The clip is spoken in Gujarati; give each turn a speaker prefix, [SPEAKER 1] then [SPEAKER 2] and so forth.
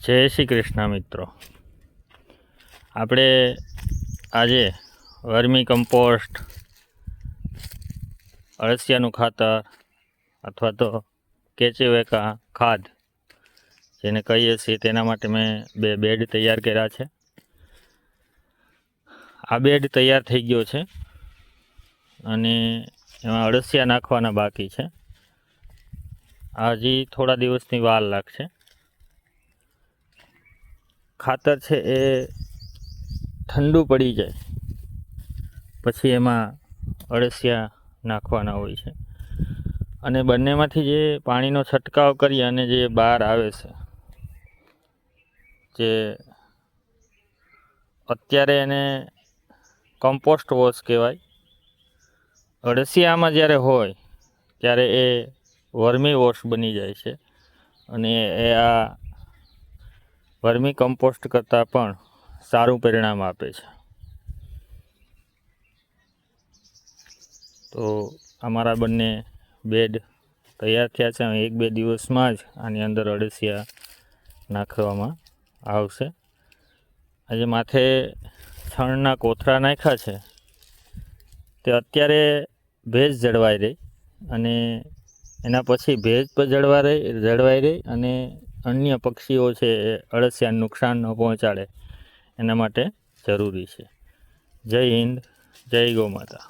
[SPEAKER 1] જય શ્રી કૃષ્ણ મિત્રો. આપણે આજે વર્મી કમ્પોસ્ટ, અળસિયાનું ખાતર અથવા તો કેચેવેકા ખાદ જેને કહીએ છીએ તેના માટે મેં 2 બેડ તૈયાર કર્યા છે. આ બેડ તૈયાર થઈ ગયો છે અને એમાં અળસિયા નાખવાના બાકી છે. હજી થોડા દિવસની વાર લાગશે. ખાતર છે એ ઠંડુ પડી જાય પછી એમાં અળસિયા નાખવાના હોય છે અને બંનેમાંથી જે પાણીનો છંટકાવ કરી અને જે બહાર આવે છે, જે અત્યારે એને કમ્પોસ્ટ વોશ કહેવાય. અળસિયામાં જ્યારે હોય ત્યારે એ વર્મી વોશ બની જાય છે અને એ આ વર્મી કમ્પોસ્ટ કરતાં પણ સારું પરિણામ આપે છે. તો અમારા બંને બેડ તૈયાર થયા છે. 1-2 દિવસમાં જ આની અંદર અળસિયા નાખવામાં આવશે. આજે માથે છણના કોથળા નાખ્યા છે તે અત્યારે ભેજ જળવાઈ રહે અને એના પછી ભેજ પર જળવાઈ રહે અને અન્ય પક્ષીઓ છે એ અળસિયાને નુકસાન ન પહોંચાડે એના માટે જરૂરી છે. જય હિન્દ, જય ગૌ માતા.